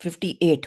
58,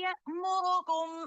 يأمركم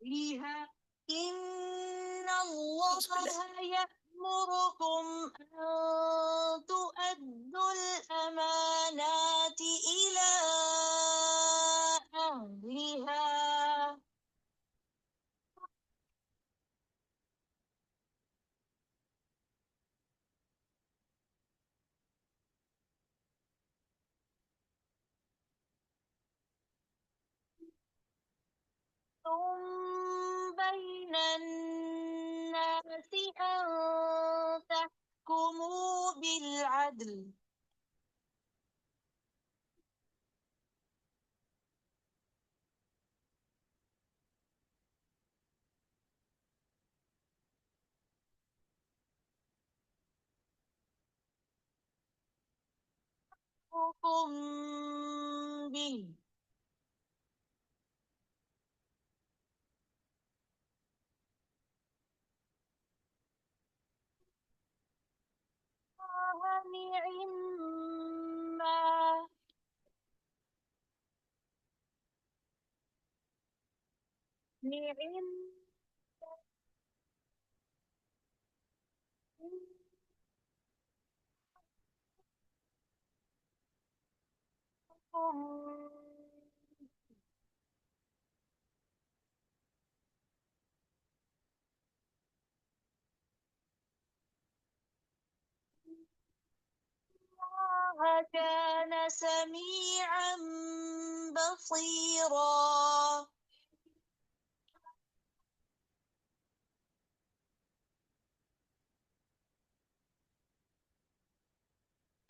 أهلها إن الله يأمركم أن تؤدوا الأمانات إلى أهلها بين الناس أن تحكموا بالعدل حكم به نعم ما نعم الله كان سميعا بصيرا.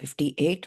58।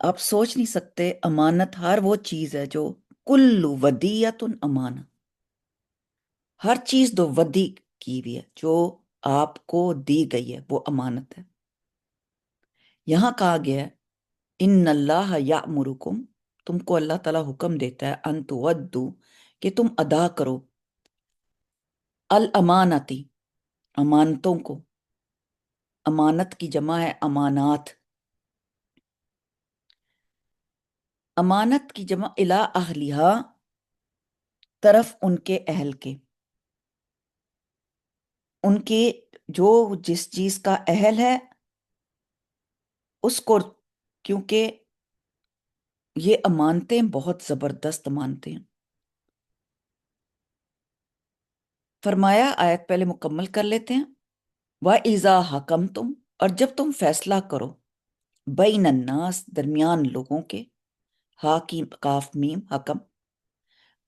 آپ سوچ نہیں سکتے، امانت ہر وہ چیز ہے جو کل ودیت امانہ، ہر چیز جو ودی کی ہوئی ہے، جو آپ کو دی گئی ہے وہ امانت ہے۔ یہاں کہا گیا ہے ان اللہ یامرکم، تم کو اللہ تعالیٰ حکم دیتا ہے ان تودو، کہ تم ادا کرو الامانتی، امانتوں کو۔ امانت کی جمع ہے امانات، امانت کی جمع الی اہلیہا، طرف ان کے اہل کے، ان کے جو جس چیز کا اہل ہے اس کو، کیونکہ یہ امانتیں بہت زبردست امانتیں ہیں۔ فرمایا، آیت پہلے مکمل کر لیتے ہیں، وَإِذَا حَكَمْتُمْ، اور جب تم فیصلہ کرو، بین الناس، درمیان لوگوں کے، حاکم کاف میم حکم،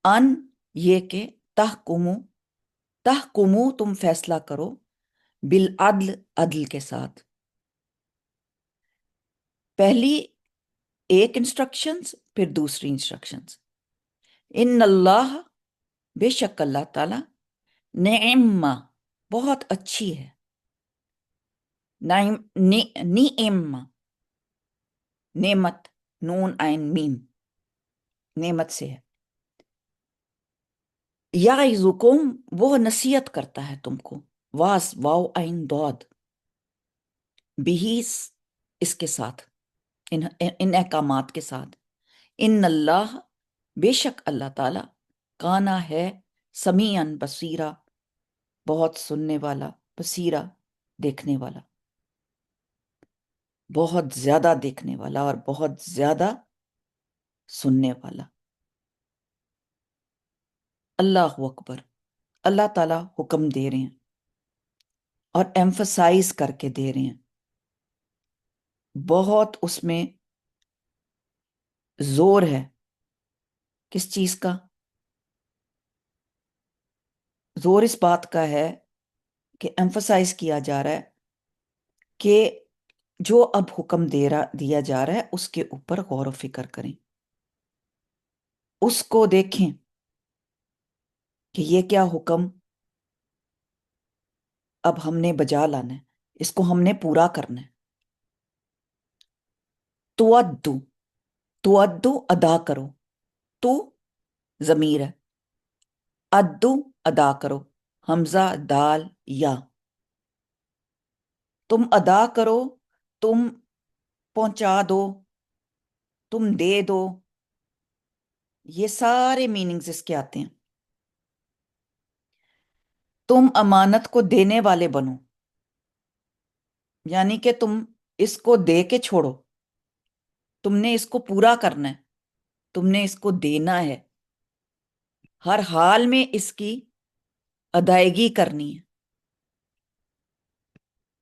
ان یہ کہ تحکمو، تحکمو تم فیصلہ کرو، بالعدل عدل کے ساتھ۔ پہلی ایک انسٹرکشنز، پھر دوسری انسٹرکشنز۔ ان اللہ، بے شک اللہ تعالی، نعم، بہت اچھی ہے، نعم، نعم، نعمت، نون عین میم، نعمت سے ہے، یعظکم، وہ نصیحت کرتا ہے تم کو، واس واو عین دود، بھی، اس کے ساتھ، ان احکامات کے ساتھ، ان اللہ، بے شک اللہ تعالی، کانا ہے، سمیعاً بصیرا، بہت سننے والا، بصیرا دیکھنے والا، بہت زیادہ دیکھنے والا اور بہت زیادہ سننے والا۔ اللہ اکبر، اللہ تعالیٰ حکم دے رہے ہیں اور ایمفسائز کر کے دے رہے ہیں، بہت اس میں زور ہے۔ کس چیز کا زور؟ اس بات کا ہے کہ ایمفسائز کیا جا رہا ہے کہ جو اب حکم دیا جا رہا ہے اس کے اوپر غور و فکر کریں، اس کو دیکھیں کہ یہ کیا حکم اب ہم نے بجا لانا ہے، اس کو ہم نے پورا کرنا ہے۔ تودو، تودو ادا کرو، تو ضمیر ہے، ادو ادا کرو، حمزہ دال یا، تم ادا کرو، تم پہنچا دو، تم دے دو، یہ سارے میننگز اس کے آتے ہیں۔ تم امانت کو دینے والے بنو، یعنی کہ تم اس کو دے کے چھوڑو، تم نے اس کو پورا کرنا ہے، تم نے اس کو دینا ہے، ہر حال میں اس کی ادائیگی کرنی ہے۔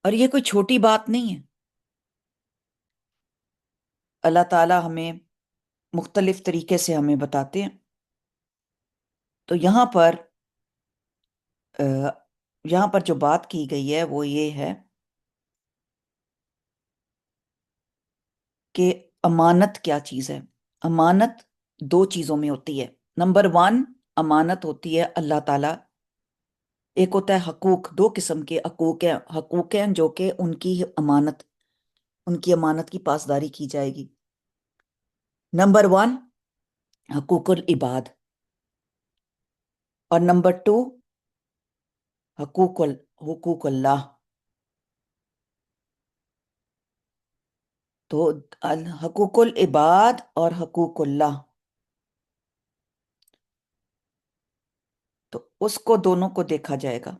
اور یہ کوئی چھوٹی بات نہیں ہے، اللہ تعالیٰ ہمیں مختلف طریقے سے ہمیں بتاتے ہیں۔ تو یہاں پر جو بات کی گئی ہے وہ یہ ہے کہ امانت کیا چیز ہے۔ امانت دو چیزوں میں ہوتی ہے۔ نمبر 1، امانت ہوتی ہے اللہ تعالیٰ، ایک ہوتا ہے حقوق، دو قسم کے حقوق ہیں جو کہ ان کی امانت کی پاسداری کی جائے گی۔ نمبر 1 حقوق العباد، اور نمبر 2 حقوق اللہ۔ تو حقوق العباد اور حقوق اللہ، تو اس کو دونوں کو دیکھا جائے گا۔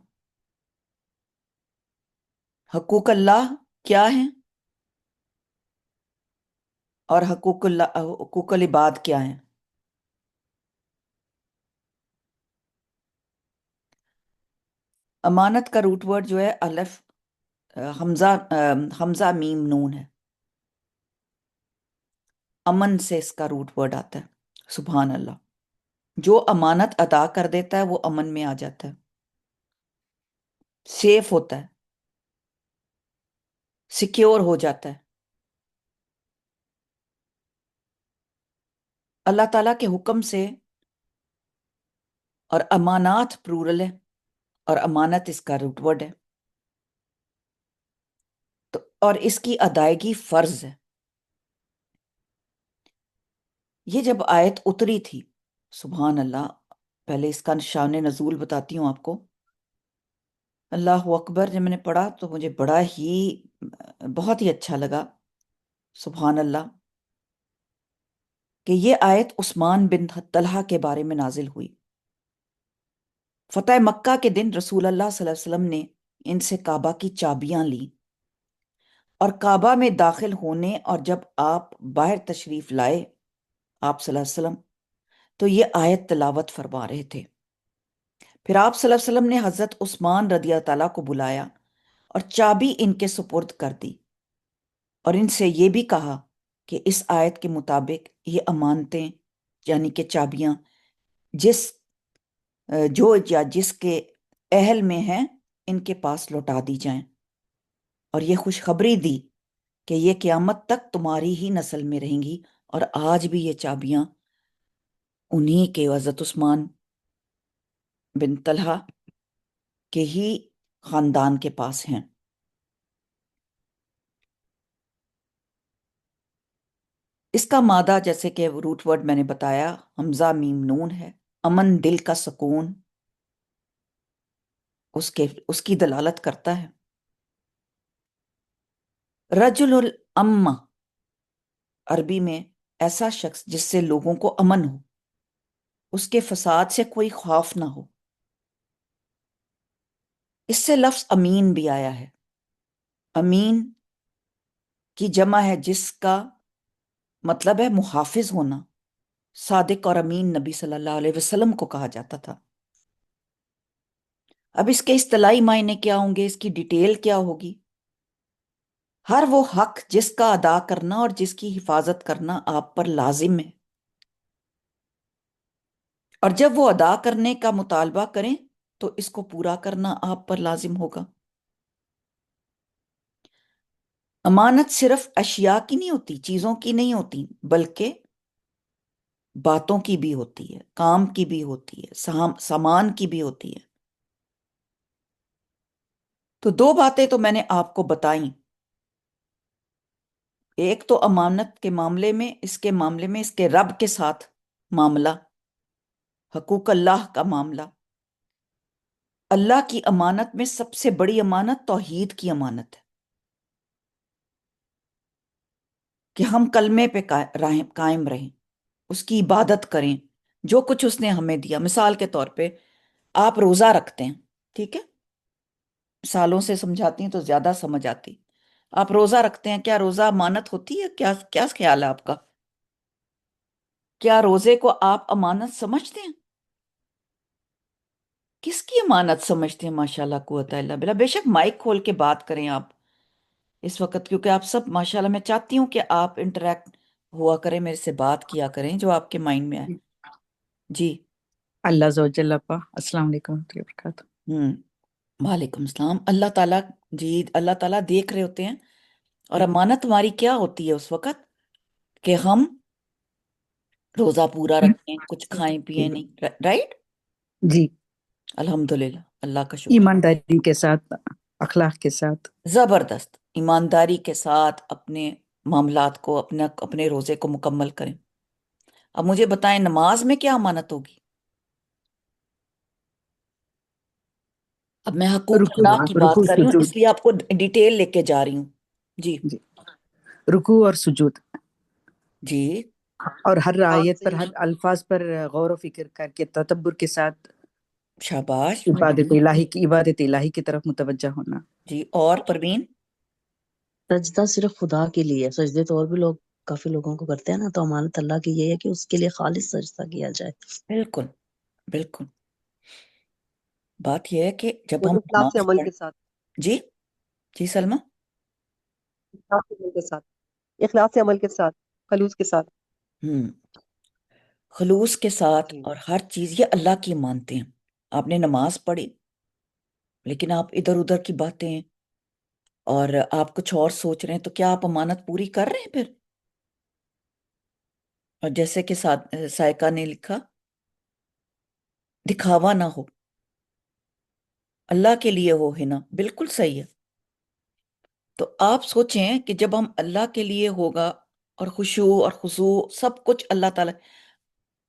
حقوق اللہ کیا ہیں اور حقوق العباد کیا ہیں؟ امانت کا روٹ ورڈ جو ہے الف حمزہ میم نون ہے، امن سے اس کا روٹ ورڈ آتا ہے۔ سبحان اللہ، جو امانت ادا کر دیتا ہے وہ امن میں آ جاتا ہے، سیف ہوتا ہے، سیکیور ہو جاتا ہے۔ اللہ تعالیٰ کے حکم سے، اور امانات پلورل ہے، اور امانت اس کا روٹ ورڈ ہے، تو اور اس کی ادائیگی فرض ہے۔ یہ جب آیت اتری تھی، سبحان اللہ، پہلے اس کا شان نزول بتاتی ہوں آپ کو۔ اللہ اکبر، جب میں نے پڑھا تو مجھے بہت ہی اچھا لگا، سبحان اللہ، کہ یہ آیت عثمان بن طلحہ کے بارے میں نازل ہوئی۔ فتح مکہ کے دن رسول اللہ صلی اللہ علیہ وسلم نے ان سے کعبہ کی چابیاں لیں، اور کعبہ میں داخل ہونے اور جب آپ باہر تشریف لائے آپ صلی اللہ علیہ وسلم، تو یہ آیت تلاوت فرما رہے تھے۔ پھر آپ صلی اللہ علیہ وسلم نے حضرت عثمان رضی اللہ تعالیٰ کو بلایا اور چابی ان کے سپرد کر دی، اور ان سے یہ بھی کہا کہ اس آیت کے مطابق یہ امانتیں، یعنی کہ چابیاں، جس جو یا جس کے اہل میں ہیں ان کے پاس لوٹا دی جائیں، اور یہ خوشخبری دی کہ یہ قیامت تک تمہاری ہی نسل میں رہیں گی، اور آج بھی یہ چابیاں انہی کے، حضرت عثمان بن طلحہ کے ہی خاندان کے پاس ہیں۔ اس کا مادہ جیسے کہ روٹ ورڈ میں نے بتایا، حمزہ میم نون ہے۔ امن، دل کا سکون، اس کی دلالت کرتا ہے۔ رجل الامہ، عربی میں ایسا شخص جس سے لوگوں کو امن ہو، اس کے فساد سے کوئی خوف نہ ہو۔ اس سے لفظ امین بھی آیا ہے۔ امین کی جمع ہے جس کا مطلب ہے محافظ ہونا۔ صادق اور امین نبی صلی اللہ علیہ وسلم کو کہا جاتا تھا۔ اب اس کے اصطلاحی معنی کیا ہوں گے، اس کی ڈیٹیل کیا ہوگی؟ ہر وہ حق جس کا ادا کرنا اور جس کی حفاظت کرنا آپ پر لازم ہے، اور جب وہ ادا کرنے کا مطالبہ کریں تو اس کو پورا کرنا آپ پر لازم ہوگا۔ امانت صرف اشیاء کی نہیں ہوتی، چیزوں کی نہیں ہوتی، بلکہ باتوں کی بھی ہوتی ہے، کام کی بھی ہوتی ہے، سامان کی بھی ہوتی ہے۔ تو دو باتیں تو میں نے آپ کو بتائیں، ایک تو امانت کے معاملے میں، اس کے رب کے ساتھ معاملہ، حقوق اللہ کا معاملہ۔ اللہ کی امانت میں سب سے بڑی امانت توحید کی امانت ہے، کہ ہم کلمے پہ قائم رہیں، اس کی عبادت کریں، جو کچھ اس نے ہمیں دیا۔ مثال کے طور پہ آپ روزہ رکھتے ہیں، ٹھیک ہے، سالوں سے سمجھاتی ہیں تو زیادہ سمجھ آتی۔ آپ روزہ رکھتے ہیں، کیا روزہ امانت ہوتی ہے؟ کیا کیا خیال ہے آپ کا؟ کیا روزے کو آپ امانت سمجھتے ہیں؟ کس کی امانت سمجھتے ہیں؟ ماشاءاللہ، قوت الا باللہ۔ بے شک مائک کھول کے بات کریں آپ اس وقت، کیونکہ آپ سب ماشاءاللہ، میں چاہتی ہوں کہ آپ انٹریکٹ ہوا کریں، میرے سے بات کیا کریں جو آپ کے مائنڈ میں آئے۔ جی۔ اللہ زوجل اپا، السلام علیکم ورحمۃ اللہ وبرکاتہ۔ وعلیکم السلام۔ اللہ تعالیٰ، جی، اللہ تعالیٰ دیکھ رہے ہوتے ہیں، اور امانت ہماری کیا ہوتی ہے اس وقت کہ ہم روزہ پورا رکھیں، کچھ کھائیں پیئیں نہیں، رائٹ؟ جی، الحمدللہ، اللہ کا شکر۔ ایمانداری کے ساتھ، اخلاق کے ساتھ۔ زبردست، ایمانداری کے ساتھ اپنے معاملات کو، اپنے روزے کو مکمل کریں۔ اب مجھے بتائیں، نماز میں کیا امانت ہوگی؟ اب میں حقوق رکوع، اللہ کی بات رکوع کر رہی ہوں، سجود۔ اس لیے آپ کو ڈیٹیل لے کے جا رہی ہوں۔ جی جی، رکوع اور سجود، جی، اور ہر آیت پر، ہر الفاظ پر غور و فکر کر کے تدبر کے ساتھ شاباش۔ عبادت الہی کی طرف متوجہ ہونا۔ جی، اور پروین؟ سجدہ صرف خدا کے لیے، سجدے تو اور بھی لوگ، کافی لوگوں کو کرتے ہیں نا، تو امانت اللہ کی یہ ہے کہ اس کے لیے خالص سجدہ کیا جائے۔ بالکل، بالکل۔ بات یہ ہے کہ جب اور ہم اخلاص نماز عمل پڑھ، کے ساتھ، جی جی سلمہ، اخلاص عمل کے ساتھ، اخلاص عمل کے ساتھ، خلوص کے ساتھ۔ ہم خلوص کے ساتھ، جی اور ہر چیز یہ اللہ کی مانتے ہیں۔ آپ نے نماز پڑھی، لیکن آپ ادھر ادھر کی باتیں اور آپ کچھ اور سوچ رہے ہیں، تو کیا آپ امانت پوری کر رہے ہیں پھر؟ اور جیسے کہ سائقہ نے لکھا، دکھاوا نہ ہو، اللہ کے لیے ہو ہنا، بالکل صحیح ہے۔ تو آپ سوچیں کہ جب ہم اللہ کے لیے ہوگا، اور خشوع اور خضوع سب کچھ اللہ تعالیٰ،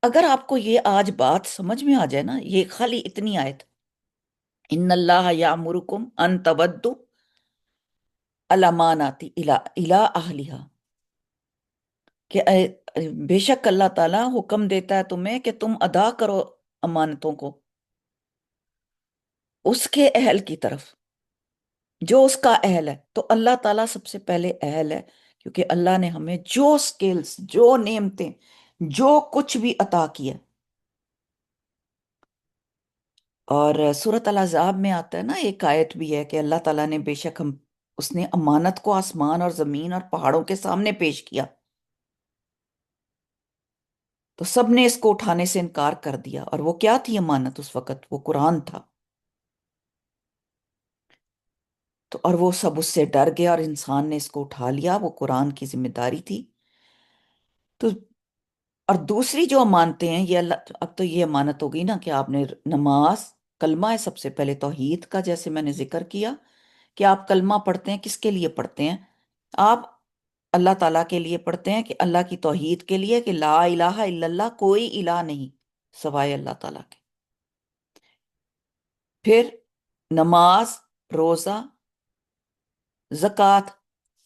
اگر آپ کو یہ آج بات سمجھ میں آ جائے نا، یہ خالی اتنی آیت، ان اللہ یامرکم ان تودوا الامانات الی اہلہا، کہ بے شک اللہ تعالیٰ حکم دیتا ہے تمہیں کہ تم ادا کرو امانتوں کو اس کے اہل کی طرف، جو اس کا اہل ہے۔ تو اللہ تعالیٰ سب سے پہلے اہل ہے، کیونکہ اللہ نے ہمیں جو سکلز، جو نعمتیں، جو کچھ بھی عطا کیا۔ اور سورۃ الاحزاب میں آتا ہے نا، ایک آیت بھی ہے کہ اللہ تعالیٰ نے بے شک اس نے امانت کو آسمان اور زمین اور پہاڑوں کے سامنے پیش کیا، تو سب نے اس کو اٹھانے سے انکار کر دیا۔ اور وہ کیا تھی امانت اس وقت؟ وہ قرآن تھا۔ تو اور وہ سب اس سے ڈر گیا اور انسان نے اس کو اٹھا لیا، وہ قرآن کی ذمہ داری تھی۔ تو اور دوسری جو امانتیں ہیں، یہ اللہ، اب تو یہ امانت ہو گئی نا کہ آپ نے نماز، کلمہ ہے سب سے پہلے توحید کا، جیسے میں نے ذکر کیا کہ آپ کلمہ پڑھتے ہیں، کس کے لیے پڑھتے ہیں؟ آپ اللہ تعالیٰ کے لیے پڑھتے ہیں، کہ اللہ کی توحید کے لیے، کہ لا الہ الا اللہ، کوئی الہ نہیں سوائے اللہ تعالیٰ کے۔ پھر نماز، روزہ، زکوٰۃ۔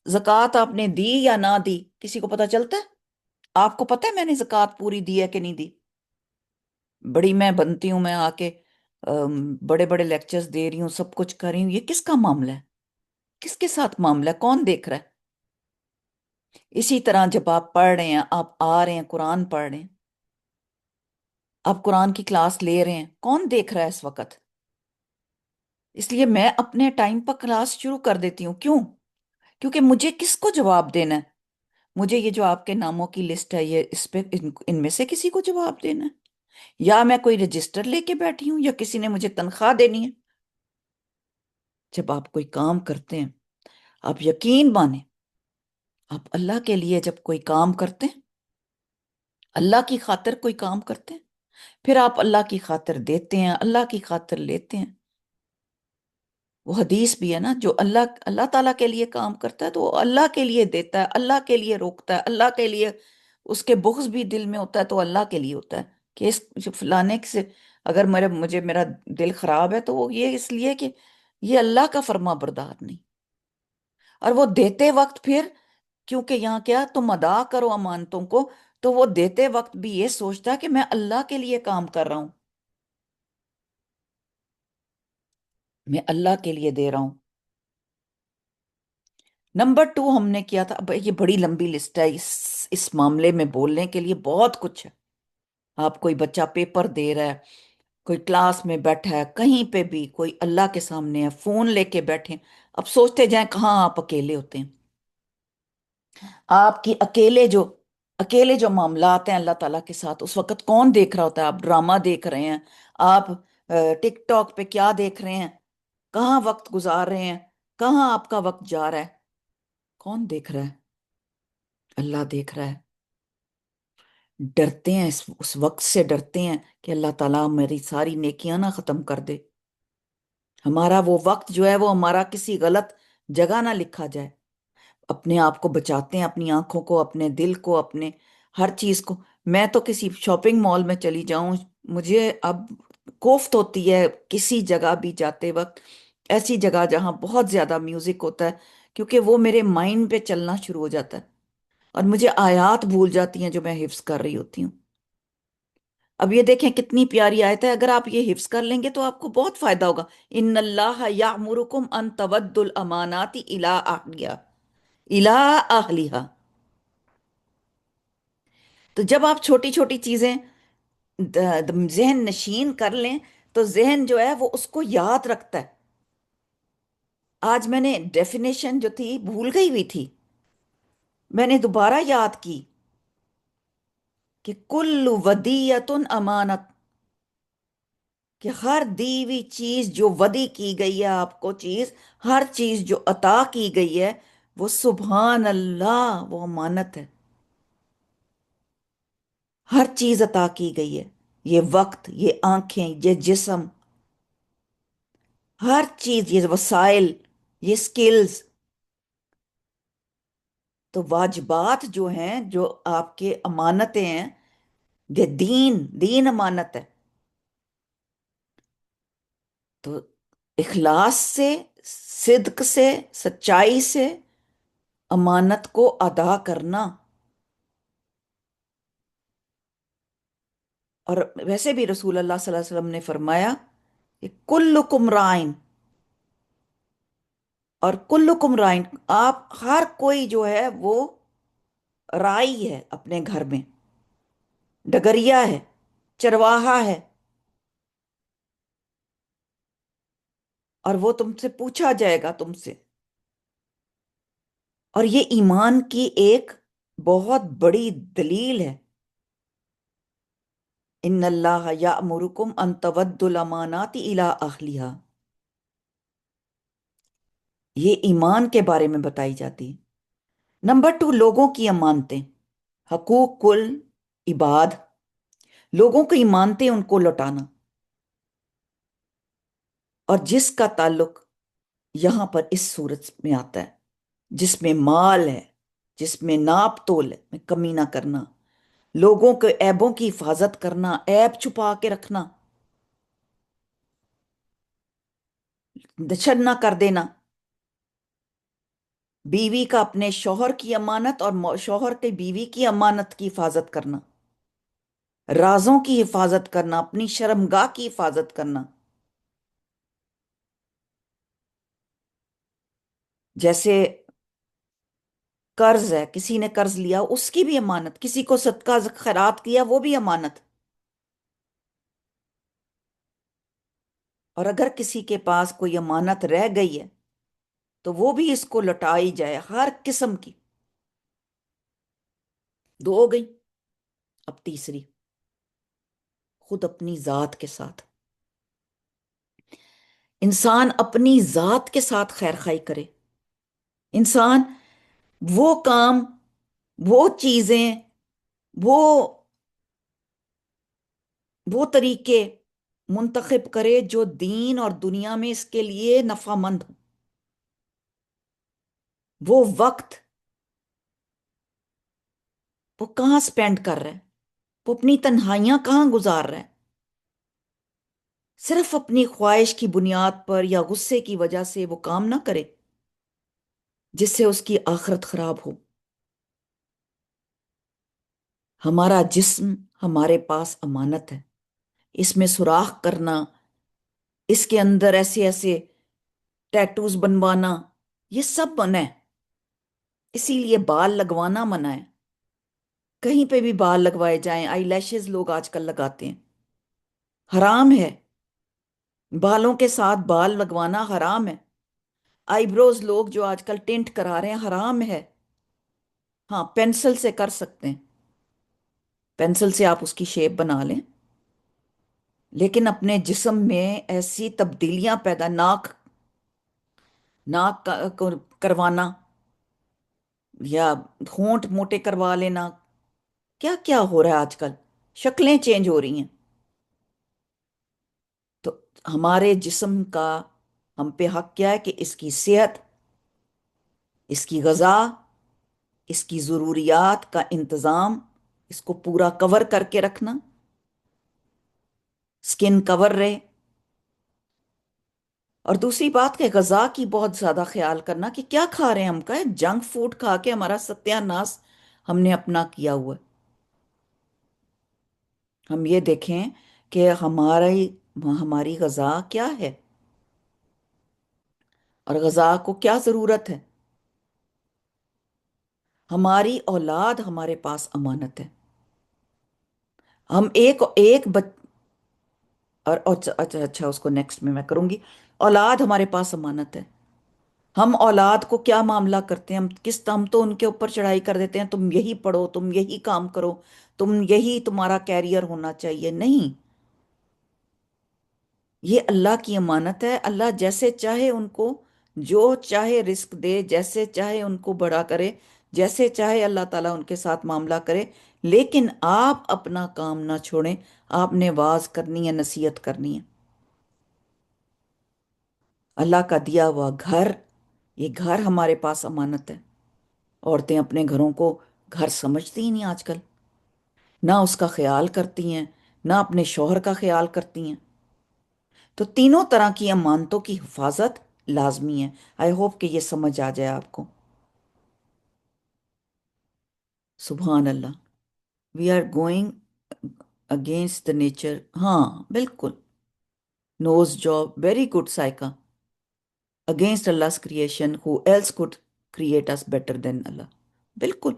زکوٰۃ آپ نے دی یا نہ دی، کسی کو پتہ چلتا ہے؟ آپ کو پتہ ہے میں نے زکوٰۃ پوری دی ہے کہ نہیں دی؟ بڑی میں بنتی ہوں، میں آ کے بڑے بڑے لیکچرز دے رہی ہوں، سب کچھ کر رہی ہوں، یہ کس کا معاملہ ہے؟ کس کے ساتھ معاملہ ہے؟ کون دیکھ رہا ہے؟ اسی طرح جب آپ پڑھ رہے ہیں، آپ آ رہے ہیں قرآن پڑھ رہے ہیں، آپ قرآن کی کلاس لے رہے ہیں، کون دیکھ رہا ہے اس وقت؟ اس لیے میں اپنے ٹائم پر کلاس شروع کر دیتی ہوں۔ کیوں؟ کیونکہ مجھے کس کو جواب دینا ہے؟ مجھے یہ جو آپ کے ناموں کی لسٹ ہے، یہ اس پہ ان میں سے کسی کو جواب دینا ہے، یا میں کوئی رجسٹر لے کے بیٹھی ہوں، یا کسی نے مجھے تنخواہ دینی ہے؟ جب آپ کوئی کام کرتے ہیں، آپ یقین مانیں، آپ اللہ کے لیے جب کوئی کام کرتے ہیں، اللہ کی خاطر کوئی کام کرتے ہیں، پھر آپ اللہ کی خاطر دیتے ہیں، اللہ کی خاطر لیتے ہیں۔ وہ حدیث بھی ہے نا، جو اللہ تعالیٰ کے لیے کام کرتا ہے تو وہ اللہ کے لیے دیتا ہے، اللہ کے لیے روکتا ہے، اللہ کے لیے، اس کے بغض بھی دل میں ہوتا ہے تو اللہ کے لیے ہوتا ہے، کہ جو فلانے سے اگر میرا دل خراب ہے تو وہ یہ اس لیے کہ یہ اللہ کا فرما بردار نہیں۔ اور وہ دیتے وقت پھر، کیونکہ یہاں کیا، تم ادا کرو امانتوں کو، تو وہ دیتے وقت بھی یہ سوچتا ہے کہ میں اللہ کے لیے کام کر رہا ہوں، میں اللہ کے لیے دے رہا ہوں۔ نمبر 2 ہم نے کیا تھا، اب یہ بڑی لمبی لسٹ ہے، اس معاملے میں بولنے کے لیے بہت کچھ ہے۔ آپ کوئی بچہ پیپر دے رہا ہے، کوئی کلاس میں بیٹھا ہے، کہیں پہ بھی کوئی اللہ کے سامنے ہے، فون لے کے بیٹھے ہیں، اب سوچتے جائیں کہاں آپ اکیلے ہوتے ہیں۔ آپ کی اکیلے جو معاملات ہیں اللہ تعالیٰ کے ساتھ، اس وقت کون دیکھ رہا ہوتا ہے؟ آپ ڈرامہ دیکھ رہے ہیں، آپ ٹک ٹاک پہ کیا دیکھ رہے ہیں، کہاں وقت گزار رہے ہیں، کہاں آپ کا وقت جا رہا ہے؟ کون دیکھ رہا ہے؟ اللہ دیکھ رہا ہے۔ ڈرتے ہیں، اس وقت سے ڈرتے ہیں کہ اللہ تعالیٰ میری ساری نیکیاں نہ ختم کر دے، ہمارا وہ وقت جو ہے وہ ہمارا کسی غلط جگہ نہ لکھا جائے۔ اپنے آپ کو بچاتے ہیں، اپنی آنکھوں کو، اپنے دل کو، اپنے ہر چیز کو۔ میں تو کسی شاپنگ مال میں چلی جاؤں، مجھے اب کوفت ہوتی ہے کسی جگہ بھی جاتے وقت، ایسی جگہ جہاں بہت زیادہ میوزک ہوتا ہے، کیونکہ وہ میرے مائنڈ پہ چلنا شروع ہو جاتا ہے، اور مجھے آیات بھول جاتی ہیں جو میں حفظ کر رہی ہوتی ہوں۔ اب یہ دیکھیں کتنی پیاری آیت ہے، اگر آپ یہ حفظ کر لیں گے تو آپ کو بہت فائدہ ہوگا۔ ان اللہ یأمرکم ان تودوا الامانات الی اہلیہا۔ تو جب آپ چھوٹی چھوٹی چیزیں ذہن نشین کر لیں تو ذہن جو ہے وہ اس کو یاد رکھتا ہے۔ آج میں نے ڈیفینیشن جو تھی بھول گئی ہوئی تھی، میں نے دوبارہ یاد کی کہ کل ودیعۃ امانت، کہ ہر دی ہوئی چیز جو ودی کی گئی ہے آپ کو، چیز، ہر چیز جو عطا کی گئی ہے وہ سبحان اللہ، وہ امانت ہے۔ ہر چیز عطا کی گئی ہے، یہ وقت، یہ آنکھیں، یہ جسم، ہر چیز، یہ وسائل، یہ سکلز. تو واجبات جو ہیں، جو آپ کے امانتیں ہیں، یہ دین امانت ہے. تو اخلاص سے، صدق سے، سچائی سے امانت کو ادا کرنا. اور ویسے بھی رسول اللہ صلی اللہ علیہ وسلم نے فرمایا کہ کلکم رائن، اور کلکم رائن، آپ ہر کوئی جو ہے وہ رائی ہے اپنے گھر میں، ڈگریا ہے، چرواہا ہے، اور وہ تم سے پوچھا جائے گا تم سے. اور یہ ایمان کی ایک بہت بڑی دلیل ہے. ان اللہ یأمرکم ان تودوا الامانات الی اہلھا، یہ ایمان کے بارے میں بتائی جاتی ہے. نمبر 2، لوگوں کی امانتیں، حقوق کل عباد، لوگوں کی امانتیں ان کو لوٹانا. اور جس کا تعلق یہاں پر اس صورت میں آتا ہے، جس میں مال ہے، جس میں ناپ تول ہے، میں کمی نہ کرنا، لوگوں کے عیبوں کی حفاظت کرنا، عیب چھپا کے رکھنا، دشن نہ کر دینا، بیوی کا اپنے شوہر کی امانت اور شوہر کے بیوی کی امانت کی حفاظت کرنا، رازوں کی حفاظت کرنا، اپنی شرمگاہ کی حفاظت کرنا. جیسے قرض ہے، کسی نے قرض لیا، اس کی بھی امانت، کسی کو صدقہ خیرات کیا، وہ بھی امانت. اور اگر کسی کے پاس کوئی امانت رہ گئی ہے تو وہ بھی اس کو لوٹائی جائے، ہر قسم کی. 2 ہو گئی، اب تیسری، خود اپنی ذات کے ساتھ. انسان اپنی ذات کے ساتھ خیر خواہی کرے. انسان وہ کام، وہ چیزیں، وہ وہ طریقے منتخب کرے جو دین اور دنیا میں اس کے لیے نفع مند ہو. وہ وقت وہ کہاں سپینڈ کر رہا ہے، وہ اپنی تنہائیاں کہاں گزار رہا ہے. صرف اپنی خواہش کی بنیاد پر یا غصے کی وجہ سے وہ کام نہ کرے جس سے اس کی آخرت خراب ہو. ہمارا جسم ہمارے پاس امانت ہے، اس میں سوراخ کرنا، اس کے اندر ایسے ایسے ٹیٹوز بنوانا، یہ سب منع ہے. اسی لیے بال لگوانا منع ہے. کہیں پہ بھی بال لگوائے جائیں، آئی لیشز لوگ آج کل لگاتے ہیں، حرام ہے. بالوں کے ساتھ بال لگوانا حرام ہے. آئی بروز لوگ جو آج کل ٹینٹ کرا رہے ہیں، حرام ہے. ہاں، پینسل سے کر سکتے ہیں، پینسل سے آپ اس کی شیپ بنا لیں، لیکن اپنے جسم میں ایسی تبدیلیاں پیدا، ناک کروانا یا ہونٹ موٹے کروا لینا، کیا کیا ہو رہا ہے آج کل، شکلیں چینج ہو رہی ہیں. تو ہمارے جسم کا ہم پہ حق کیا ہے کہ اس کی صحت، اس کی غذا، اس کی ضروریات کا انتظام، اس کو پورا کور کر کے رکھنا، سکن کور رہے. اور دوسری بات کہ غذا کی بہت زیادہ خیال کرنا کہ کیا کھا رہے ہیں. ہم کا جنک فوڈ کھا کے ہمارا ستیہ ناس ہم نے اپنا کیا ہوا ہے. ہم یہ دیکھیں کہ ہماری غذا کیا ہے اور غذا کو کیا ضرورت ہے. ہماری اولاد ہمارے پاس امانت ہے. ہم ایک اور اچھا اس کو نیکسٹ میں کروں گی. اولاد ہمارے پاس امانت ہے. ہم اولاد کو کیا معاملہ کرتے ہیں، ہم تو ان کے اوپر چڑھائی کر دیتے ہیں، تم یہی پڑھو، تم یہی کام کرو، تم یہی تمہارا کیریئر ہونا چاہیے. نہیں، یہ اللہ کی امانت ہے. اللہ جیسے چاہے ان کو جو چاہے رزق دے، جیسے چاہے ان کو بڑا کرے، جیسے چاہے اللہ تعالیٰ ان کے ساتھ معاملہ کرے، لیکن آپ اپنا کام نہ چھوڑیں، آپ نے واز کرنی ہے، نصیحت کرنی ہے۔ اللہ کا دیا ہوا گھر، یہ گھر ہمارے پاس امانت ہے۔ عورتیں اپنے گھروں کو گھر سمجھتی ہی نہیں آج کل، نہ اس کا خیال کرتی ہیں، نہ اپنے شوہر کا خیال کرتی ہیں۔ تو تینوں طرح کی امانتوں کی حفاظت لازمی ہے۔ آئی ہوپ کہ یہ سمجھ آ جائے آپ کو۔ سبحان اللہ، we are going against the nature. ہاں بالکل، nose job, very good Saika, against Allah's creation, who else could create us better than اللہ۔ بالکل،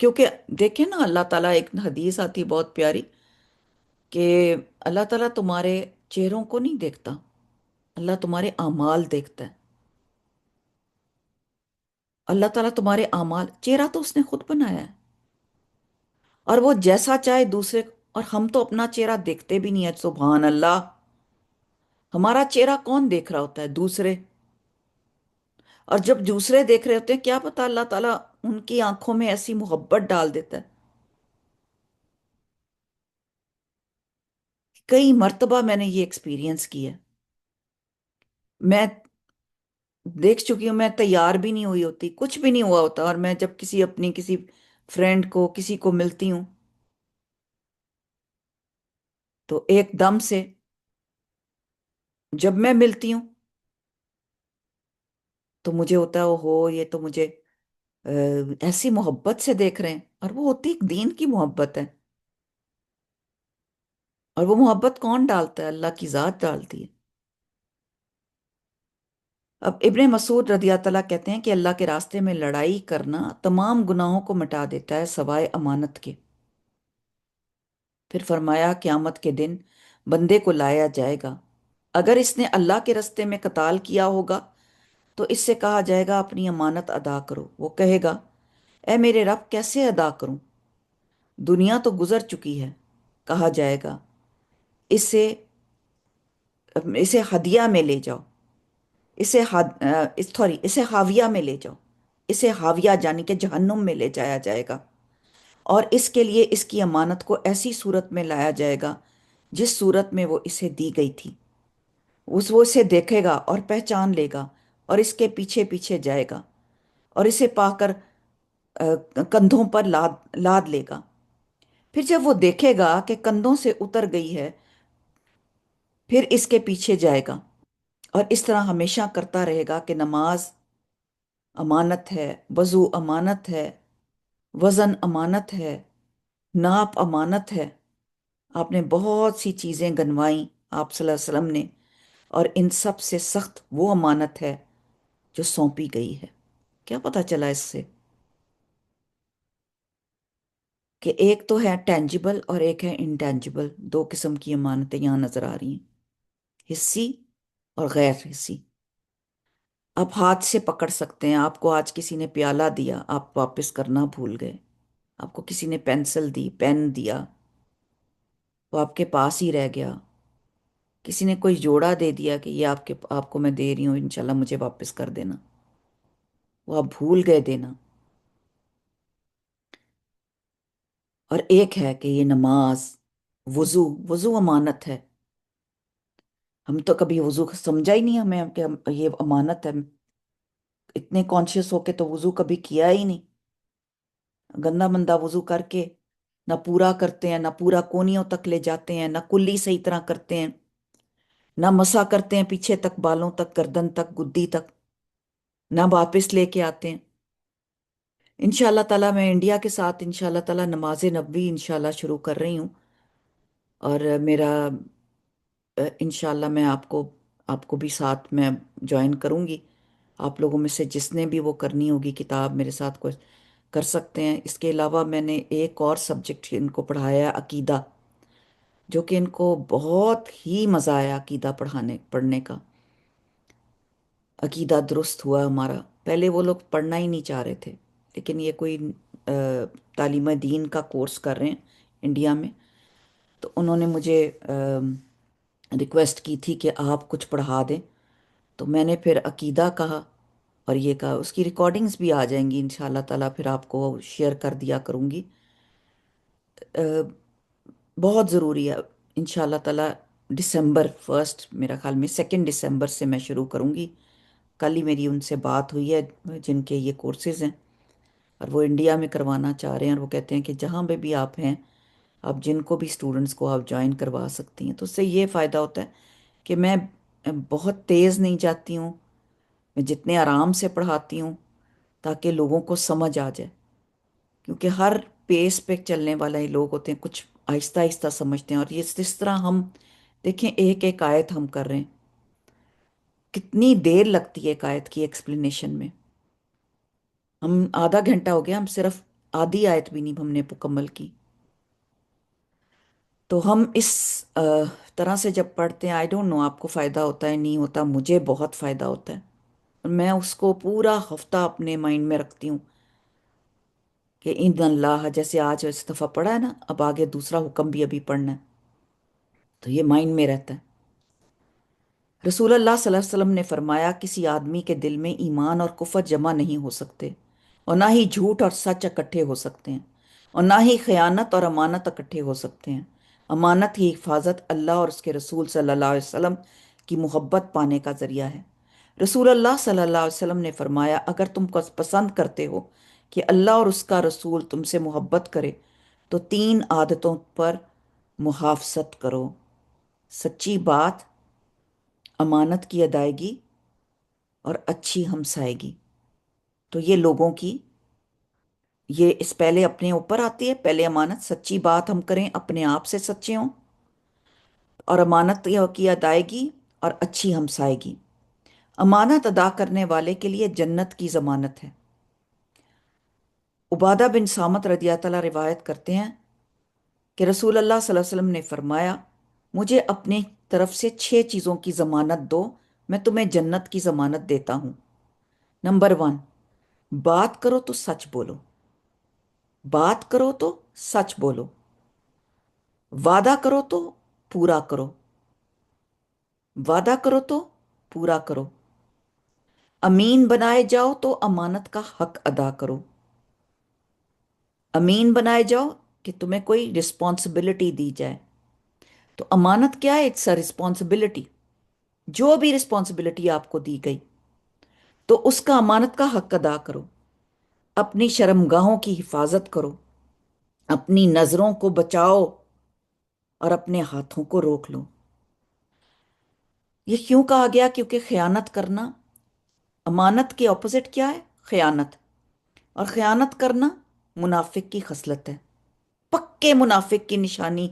کیونکہ دیکھیں نا، اللہ تعالیٰ، ایک حدیث آتی بہت پیاری کہ اللہ تعالیٰ تمہارے چہروں کو نہیں دیکھتا، اللہ تمہارے اعمال دیکھتا ہے۔ اللہ تعالیٰ تمہارے اعمال، چہرہ تو اس نے خود بنایا ہے، اور وہ جیسا چاہے دوسرے، اور ہم تو اپنا چہرہ دیکھتے بھی نہیں ہے۔ سبحان اللہ، ہمارا چہرہ کون دیکھ رہا ہوتا ہے؟ دوسرے۔ اور جب دوسرے دیکھ رہے ہوتے ہیں، کیا پتا اللہ تعالیٰ ان کی آنکھوں میں ایسی محبت ڈال دیتا ہے۔ کئی مرتبہ میں نے یہ ایکسپیرینس کی ہے، میں دیکھ چکی ہوں، میں تیار بھی نہیں ہوئی ہوتی، کچھ بھی نہیں ہوا ہوتا، اور میں جب کسی فرینڈ کو، کسی کو ملتی ہوں، تو ایک دم سے جب میں ملتی ہوں تو مجھے ہوتا ہے، او ہو، یہ تو مجھے ایسی محبت سے دیکھ رہے ہیں، اور وہ ہوتی ایک دین کی محبت ہے۔ اور وہ محبت کون ڈالتا ہے؟ اللہ کی ذات ڈالتی ہے۔ اب ابن مسعود رضی اللہ تعالیٰ کہتے ہیں کہ اللہ کے راستے میں لڑائی کرنا تمام گناہوں کو مٹا دیتا ہے سوائے امانت کے۔ پھر فرمایا، قیامت کے دن بندے کو لایا جائے گا، اگر اس نے اللہ کے راستے میں قتال کیا ہوگا تو اس سے کہا جائے گا اپنی امانت ادا کرو۔ وہ کہے گا، اے میرے رب، کیسے ادا کروں؟ دنیا تو گزر چکی ہے۔ کہا جائے گا، اسے اسے ہدیہ میں لے جاؤ، اسے حاویہ میں لے جاؤ، اسے حاویہ یعنی کہ جہنم میں لے جایا جائے گا، اور اس کے لیے اس کی امانت کو ایسی صورت میں لایا جائے گا جس صورت میں وہ اسے دی گئی تھی۔ وہ اسے دیکھے گا اور پہچان لے گا، اور اس کے پیچھے پیچھے جائے گا، اور اسے پا کر کندھوں پر لاد لے گا۔ پھر جب وہ دیکھے گا کہ کندھوں سے اتر گئی ہے، پھر اس کے پیچھے جائے گا، اور اس طرح ہمیشہ کرتا رہے گا کہ نماز امانت ہے، وضو امانت ہے، وزن امانت ہے، ناپ امانت ہے۔ آپ نے بہت سی چیزیں گنوائیں آپ صلی اللہ علیہ وسلم نے، اور ان سب سے سخت وہ امانت ہے جو سونپی گئی ہے۔ کیا پتہ چلا اس سے؟ کہ ایک تو ہے ٹینجیبل اور ایک ہے انٹینجیبل، دو قسم کی امانتیں یہاں نظر آ رہی ہیں، حصی اور غیر حصی۔ آپ ہاتھ سے پکڑ سکتے ہیں، آپ کو آج کسی نے پیالہ دیا، آپ واپس کرنا بھول گئے، آپ کو کسی نے پینسل دی، پین دیا، وہ آپ کے پاس ہی رہ گیا، کسی نے کوئی جوڑا دے دیا کہ یہ آپ کو میں دے رہی ہوں، انشاءاللہ مجھے واپس کر دینا، وہ آپ بھول گئے دینا۔ اور ایک ہے کہ یہ نماز، وضو امانت ہے۔ ہم تو کبھی وضو سمجھا ہی نہیں ہمیں کہ یہ امانت ہے، اتنے کانشیس ہو کے تو وضو کبھی کیا ہی نہیں۔ گندا مندہ وضو کر کے نہ پورا کرتے ہیں، نہ پورا کونیوں تک لے جاتے ہیں، نہ کلی صحیح طرح کرتے ہیں، نہ مسا کرتے ہیں پیچھے تک، بالوں تک، گردن تک، گدی تک، نہ واپس لے کے آتے ہیں۔ انشاءاللہ تعالیٰ میں انڈیا کے ساتھ انشاءاللہ تعالیٰ نماز نبوی انشاءاللہ شروع کر رہی ہوں، اور میرا انشاءاللہ میں آپ کو بھی ساتھ میں جوائن کروں گی۔ آپ لوگوں میں سے جس نے بھی وہ کرنی ہوگی کتاب، میرے ساتھ کوئی کر سکتے ہیں۔ اس کے علاوہ میں نے ایک اور سبجیکٹ ان کو پڑھایا ہے، عقیدہ، جو کہ ان کو بہت ہی مزہ آیا عقیدہ پڑھنے کا۔ عقیدہ درست ہوا ہمارا۔ پہلے وہ لوگ پڑھنا ہی نہیں چاہ رہے تھے، لیکن یہ کوئی تعلیم دین کا کورس کر رہے ہیں انڈیا میں، تو انہوں نے مجھے ریکویسٹ کی تھی کہ آپ کچھ پڑھا دیں، تو میں نے پھر عقیدہ کہا، اور یہ کہا اس کی ریکارڈنگز بھی آ جائیں گی انشاءاللہ تعالیٰ، پھر آپ کو شیئر کر دیا کروں گی۔ بہت ضروری ہے انشاءاللہ تعالیٰ۔ دسمبر 1 میرا خیال میں 2 دسمبر سے میں شروع کروں گی۔ کل ہی میری ان سے بات ہوئی ہے جن کے یہ کورسز ہیں، اور وہ انڈیا میں کروانا چاہ رہے ہیں، اور وہ کہتے ہیں کہ جہاں پہ بھی آپ ہیں، آپ جن کو بھی اسٹوڈنٹس کو آپ جوائن کروا سکتی ہیں۔ تو اس سے یہ فائدہ ہوتا ہے کہ میں بہت تیز نہیں جاتی ہوں، میں جتنے آرام سے پڑھاتی ہوں تاکہ لوگوں کو سمجھ آ جائے، کیونکہ ہر پیس پہ چلنے والے لوگ ہوتے ہیں، کچھ آہستہ آہستہ سمجھتے ہیں، اور یہ جس طرح ہم دیکھیں ایک ایک آیت ہم کر رہے ہیں، کتنی دیر لگتی ہے ایک آیت کی ایکسپلینیشن میں۔ ہم آدھا گھنٹہ ہو گیا، ہم صرف آدھی آیت بھی نہیں ہم نے مکمل کی۔ تو ہم اس طرح سے جب پڑھتے ہیں، آئی ڈونٹ نو آپ کو فائدہ ہوتا ہے نہیں ہوتا، مجھے بہت فائدہ ہوتا ہے، اور میں اس کو پورا ہفتہ اپنے مائنڈ میں رکھتی ہوں کہ ان اللہ، جیسے آج اس دفعہ پڑھا ہے نا، اب آگے دوسرا حکم بھی ابھی پڑھنا ہے، تو یہ مائنڈ میں رہتا ہے۔ رسول اللہ صلی اللہ علیہ وسلم نے فرمایا کسی آدمی کے دل میں ایمان اور کفر جمع نہیں ہو سکتے، اور نہ ہی جھوٹ اور سچ اکٹھے ہو سکتے ہیں، اور نہ ہی خیانت اور امانت اکٹھے ہو سکتے ہیں۔ امانت کی حفاظت اللہ اور اس کے رسول صلی اللہ علیہ وسلم کی محبت پانے کا ذریعہ ہے۔ رسول اللہ صلی اللہ علیہ وسلم نے فرمایا اگر تم کو پسند کرتے ہو کہ اللہ اور اس کا رسول تم سے محبت کرے تو 3 عادتوں پر محافظت کرو: سچی بات، امانت کی ادائیگی، اور اچھی ہمسائیگی۔ تو یہ لوگوں کی، یہ اس پہلے اپنے اوپر آتی ہے، پہلے امانت، سچی بات ہم کریں، اپنے آپ سے سچے ہوں، اور امانت کی ادائیگی اور اچھی ہمسائیگی۔ امانت ادا کرنے والے کے لیے جنت کی ضمانت ہے۔ عبادہ بن صامت رضی اللہ تعالیٰ روایت کرتے ہیں کہ رسول اللہ صلی اللہ علیہ وسلم نے فرمایا مجھے اپنے طرف سے 6 چیزوں کی ضمانت دو، میں تمہیں جنت کی ضمانت دیتا ہوں۔ نمبر 1، بات کرو تو سچ بولو، بات کرو تو سچ بولو، وعدہ کرو تو پورا کرو، وعدہ کرو تو پورا کرو، امین بنائے جاؤ تو امانت کا حق ادا کرو۔ امین بنائے جاؤ کہ تمہیں کوئی رسپانسبلٹی دی جائے، تو امانت کیا ہے؟ It's a responsibility. جو بھی رسپانسبلٹی آپ کو دی گئی تو اس کا امانت کا حق ادا کرو، اپنی شرمگاہوں کی حفاظت کرو، اپنی نظروں کو بچاؤ، اور اپنے ہاتھوں کو روک لو۔ یہ کیوں کہا گیا؟ کیونکہ خیانت کرنا، امانت کے اپوزٹ کیا ہے؟ خیانت، اور خیانت کرنا منافق کی خصلت ہے۔ پکے منافق کی نشانی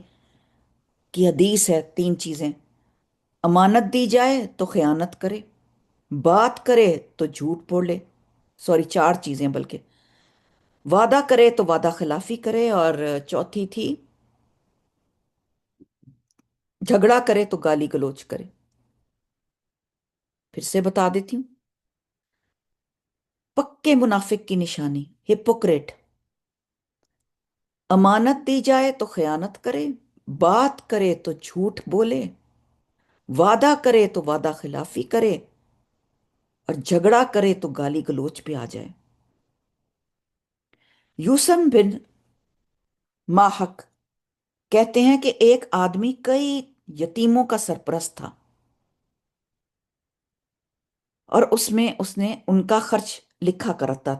کی حدیث ہے 3 چیزیں: امانت دی جائے تو خیانت کرے، بات کرے تو جھوٹ بولے، 4 چیزیں بلکہ، وعدہ کرے تو وعدہ خلافی کرے، اور چوتھی تھی جھگڑا کرے تو گالی گلوچ کرے۔ پھر سے بتا دیتی ہوں، پکے منافق کی نشانی، ہپوکریٹ، امانت دی جائے تو خیانت کرے، بات کرے تو جھوٹ بولے، وعدہ کرے تو وعدہ خلافی کرے، اور جھگڑا کرے تو گالی گلوچ پہ آ جائے۔ یوسم بن ماحق کہتے ہیں کہ ایک آدمی کئی یتیموں کا سرپرست تھا، اور اس نے ان کا خرچ لکھا کرتا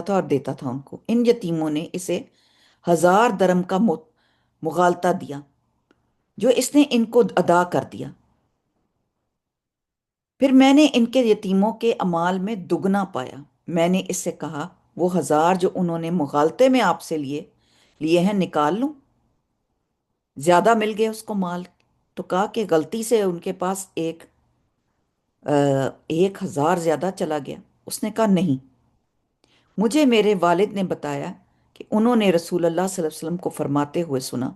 تھا اور دیتا تھا ان کو۔ ان یتیموں نے اسے 1000 درم کا مغالطہ دیا جو اس نے ان کو ادا کر دیا۔ پھر میں نے ان کے یتیموں کے امال میں دگنا پایا، میں نے اس سے کہا وہ 1000 جو انہوں نے مغالطے میں آپ سے لیے ہیں نکال لوں، زیادہ مل گئے اس کو مال۔ تو کہا کہ غلطی سے ان کے پاس 1000 زیادہ چلا گیا۔ اس نے کہا نہیں، مجھے میرے والد نے بتایا کہ انہوں نے رسول اللہ صلی اللہ علیہ وسلم کو فرماتے ہوئے سنا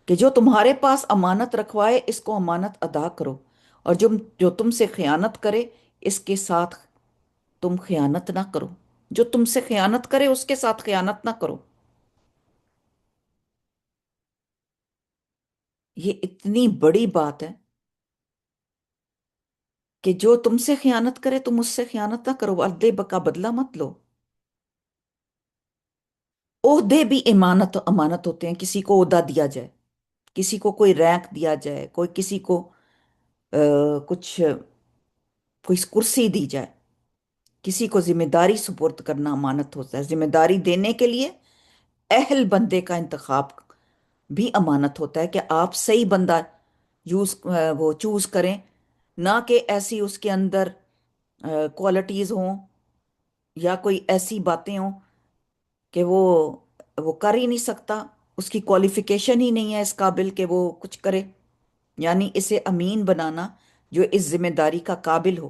کہ جو تمہارے پاس امانت رکھوائے اس کو امانت ادا کرو، اور جو تم سے خیانت کرے اس کے ساتھ تم خیانت نہ کرو، جو تم سے خیانت کرے اس کے ساتھ خیانت نہ کرو۔ یہ اتنی بڑی بات ہے کہ جو تم سے خیانت کرے تم اس سے خیانت نہ کرو، عدل کا بدلہ مت لو۔ عہدے بھی امانت ہوتے ہیں، کسی کو عہدہ دیا جائے، کسی کو کوئی رینک دیا جائے، کوئی کسی کو کچھ کوئی کرسی دی جائے، کسی کو ذمہ داری سپرد کرنا امانت ہوتا ہے۔ ذمہ داری دینے کے لیے اہل بندے کا انتخاب بھی امانت ہوتا ہے، کہ آپ صحیح بندہ وہ چوز کریں، نہ کہ ایسی اس کے اندر کوالٹیز ہوں یا کوئی ایسی باتیں ہوں کہ وہ کر ہی نہیں سکتا، اس کی کوالیفیکیشن ہی نہیں ہے اس قابل کہ وہ کچھ کرے، یعنی اسے امین بنانا جو اس ذمہ داری کا قابل ہو۔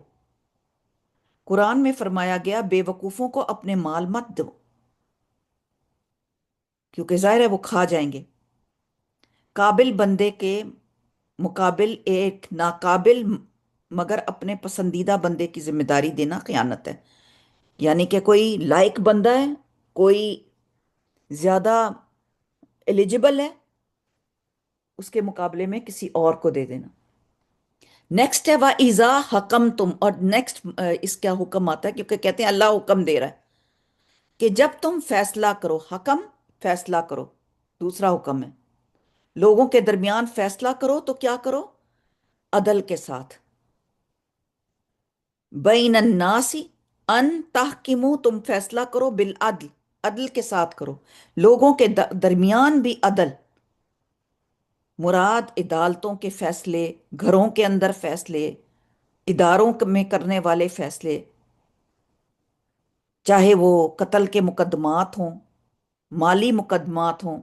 قرآن میں فرمایا گیا بے وقوفوں کو اپنے مال مت دو، کیونکہ ظاہر ہے وہ کھا جائیں گے۔ قابل بندے کے مقابل ایک ناقابل مگر اپنے پسندیدہ بندے کی ذمہ داری دینا خیانت ہے۔ یعنی کہ کوئی لائق بندہ ہے، کوئی زیادہ ایلیجبل ہے، اس کے مقابلے میں کسی اور کو دے دینا۔ نیکسٹ ہے وَإِذَا حَكَمْتُمْ، اور نیکسٹ اس کا حکم آتا ہے، کیونکہ کہتے ہیں اللہ حکم دے رہا ہے کہ جب تم فیصلہ کرو، حکم فیصلہ کرو، دوسرا حکم ہے، لوگوں کے درمیان فیصلہ کرو تو کیا کرو؟ عدل کے ساتھ۔ بین الناس ان تحکمو، تم فیصلہ کرو بالعدل، عدل کے ساتھ کرو، لوگوں کے درمیان بھی عدل، مراد عدالتوں کے فیصلے، گھروں کے اندر فیصلے، اداروں میں کرنے والے فیصلے، چاہے وہ قتل کے مقدمات ہوں، مالی مقدمات ہوں،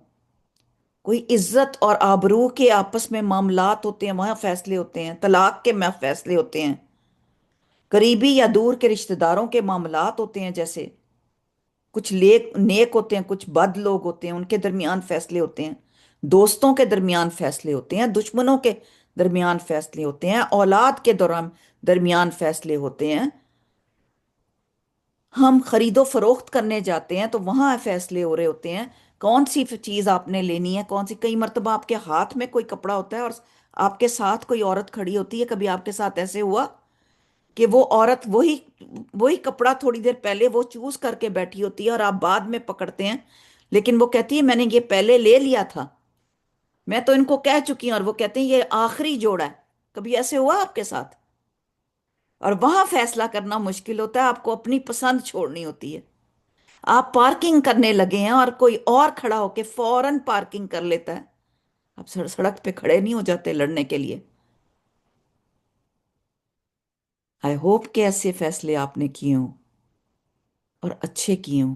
کوئی عزت اور آبرو کے آپس میں معاملات ہوتے ہیں وہاں فیصلے ہوتے ہیں، طلاق کے میں فیصلے ہوتے ہیں، قریبی یا دور کے رشتہ داروں کے معاملات ہوتے ہیں، جیسے کچھ نیک ہوتے ہیں، کچھ بد لوگ ہوتے ہیں، ان کے درمیان فیصلے ہوتے ہیں، دوستوں کے درمیان فیصلے ہوتے ہیں، دشمنوں کے درمیان فیصلے ہوتے ہیں، اولاد کے درمیان فیصلے ہوتے ہیں، ہم خرید و فروخت کرنے جاتے ہیں تو وہاں فیصلے ہو رہے ہوتے ہیں، کون سی چیز آپ نے لینی ہے، کون سی۔ کئی مرتبہ آپ کے ہاتھ میں کوئی کپڑا ہوتا ہے اور آپ کے ساتھ کوئی عورت کھڑی ہوتی ہے، کبھی آپ کے ساتھ ایسے ہوا کہ وہ عورت وہی کپڑا تھوڑی دیر پہلے وہ چوز کر کے بیٹھی ہوتی ہے اور آپ بعد میں پکڑتے ہیں، لیکن وہ کہتی ہے میں نے یہ پہلے لے لیا تھا، میں تو ان کو کہہ چکی ہوں، اور وہ کہتے ہیں یہ آخری جوڑا ہے۔ کبھی ایسے ہوا آپ کے ساتھ؟ اور وہاں فیصلہ کرنا مشکل ہوتا ہے، آپ کو اپنی پسند چھوڑنی ہوتی ہے۔ آپ پارکنگ کرنے لگے ہیں اور کوئی اور کھڑا ہو کے فوراً پارکنگ کر لیتا ہے، آپ سڑک پہ کھڑے نہیں ہو جاتے لڑنے کے لیے۔ آئی ہوپ کہ ایسے فیصلے آپ نے کیے ہوں اور اچھے کیے ہوں۔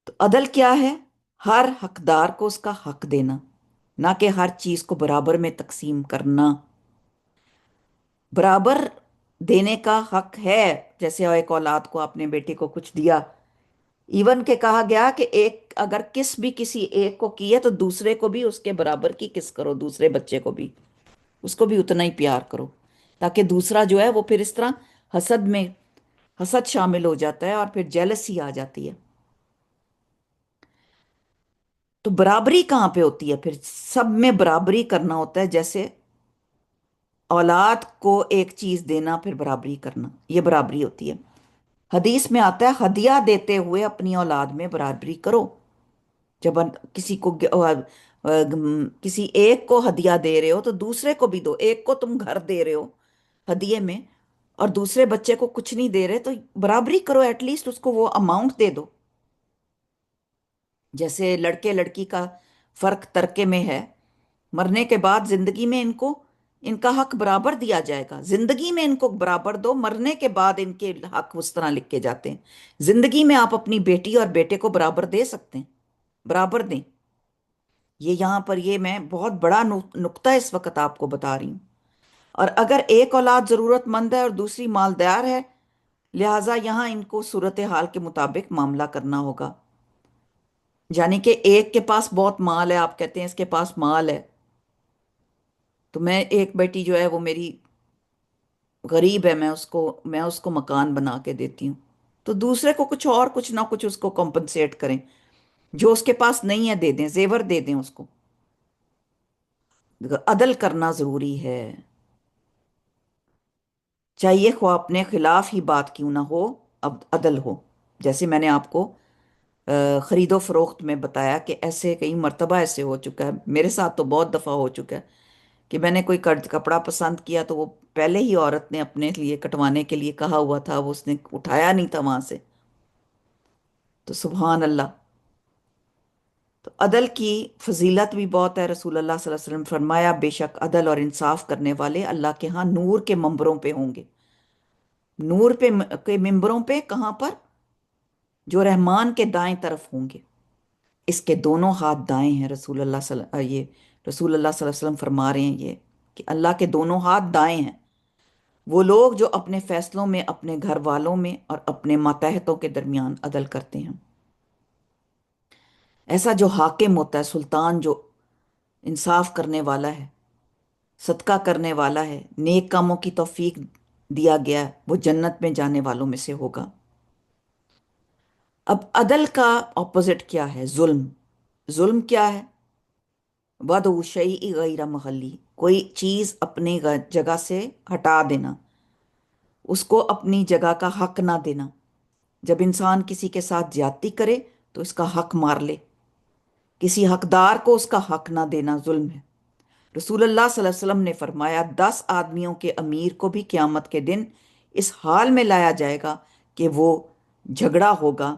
تو عدل کیا ہے؟ ہر حقدار کو اس کا حق دینا، نہ کہ ہر چیز کو برابر میں تقسیم کرنا۔ برابر دینے کا حق ہے، جیسے ایک اولاد کو آپ نے بیٹے کو کچھ دیا، ایون کہ کہا گیا کہ ایک اگر کس بھی کسی ایک کو کی ہے تو دوسرے کو بھی اس کے برابر کی کس کرو، دوسرے بچے کو بھی اس کو بھی اتنا ہی پیار کرو، تاکہ دوسرا جو ہے وہ پھر اس طرح حسد شامل ہو جاتا ہے اور پھر جیلسی آ جاتی ہے۔ تو برابری کہاں پہ ہوتی ہے؟ پھر سب میں برابری کرنا ہوتا ہے، جیسے اولاد کو ایک چیز دینا پھر برابری کرنا، یہ برابری ہوتی ہے۔ حدیث میں آتا ہے ہدیہ دیتے ہوئے اپنی اولاد میں برابری کرو۔ جب کسی ایک کو ہدیہ دے رہے ہو تو دوسرے کو بھی دو۔ ایک کو تم گھر دے رہے ہو ہدیے میں اور دوسرے بچے کو کچھ نہیں دے رہے تو برابری کرو، ایٹ لیسٹ اس کو وہ اماؤنٹ دے دو۔ جیسے لڑکے لڑکی کا فرق ترکے میں ہے، مرنے کے بعد زندگی میں ان کا حق برابر دیا جائے گا، زندگی میں ان کو برابر دو، مرنے کے بعد ان کے حق اس طرح لکھے جاتے ہیں۔ زندگی میں آپ اپنی بیٹی اور بیٹے کو برابر دے سکتے ہیں، برابر دیں۔ یہ یہاں پر یہ میں بہت بڑا نقطہ اس وقت آپ کو بتا رہی ہوں۔ اور اگر ایک اولاد ضرورت مند ہے اور دوسری مالدار ہے، لہٰذا یہاں ان کو صورتحال کے مطابق معاملہ کرنا ہوگا۔ یعنی کہ ایک کے پاس بہت مال ہے، آپ کہتے ہیں اس کے پاس مال ہے، تو میں ایک بیٹی جو ہے وہ میری غریب ہے، میں اس کو مکان بنا کے دیتی ہوں، تو دوسرے کو کچھ نہ کچھ اس کو کمپنسیٹ کریں، جو اس کے پاس نہیں ہے دے دیں، زیور دے دیں اس کو۔ عدل کرنا ضروری ہے۔ چاہیے خواہ اپنے خلاف ہی بات کیوں نہ ہو، اب عدل ہو۔ جیسے میں نے آپ کو خرید و فروخت میں بتایا کہ ایسے کئی مرتبہ ایسے ہو چکا ہے، میرے ساتھ تو بہت دفعہ ہو چکا ہے کہ میں نے کوئی کپڑا پسند کیا تو وہ پہلے ہی عورت نے اپنے لیے کٹوانے کے لیے کہا ہوا تھا، وہ اس نے اٹھایا نہیں تھا وہاں سے، تو سبحان اللہ۔ تو عدل کی فضیلت بھی بہت ہے۔ رسول اللہ صلی اللہ علیہ وسلم فرمایا بے شک عدل اور انصاف کرنے والے اللہ کے ہاں نور کے منبروں پہ ہوں گے۔ نور پہ کے منبروں پہ کہاں پر؟ جو رحمان کے دائیں طرف ہوں گے، اس کے دونوں ہاتھ دائیں ہیں۔ رسول اللہ صلی اللہ علیہ وسلم فرما رہے ہیں یہ کہ اللہ کے دونوں ہاتھ دائیں ہیں۔ وہ لوگ جو اپنے فیصلوں میں اپنے گھر والوں میں اور اپنے ماتحتوں کے درمیان عدل کرتے ہیں۔ ایسا جو حاکم ہوتا ہے، سلطان جو انصاف کرنے والا ہے، صدقہ کرنے والا ہے، نیک کاموں کی توفیق دیا گیا ہے، وہ جنت میں جانے والوں میں سے ہوگا۔ اب عدل کا اپوزٹ کیا ہے؟ ظلم۔ ظلم کیا ہے؟ وَضْعُ الشَّيْءِ غَيْرَ مَحَلِّهِ، کوئی چیز اپنی جگہ سے ہٹا دینا، اس کو اپنی جگہ کا حق نہ دینا۔ جب انسان کسی کے ساتھ زیادتی کرے تو اس کا حق مار لے، کسی حقدار کو اس کا حق نہ دینا ظلم ہے۔ رسول اللہ صلی اللہ علیہ وسلم نے فرمایا 10 آدمیوں کے امیر کو بھی قیامت کے دن اس حال میں لایا جائے گا کہ وہ جھگڑا ہوگا،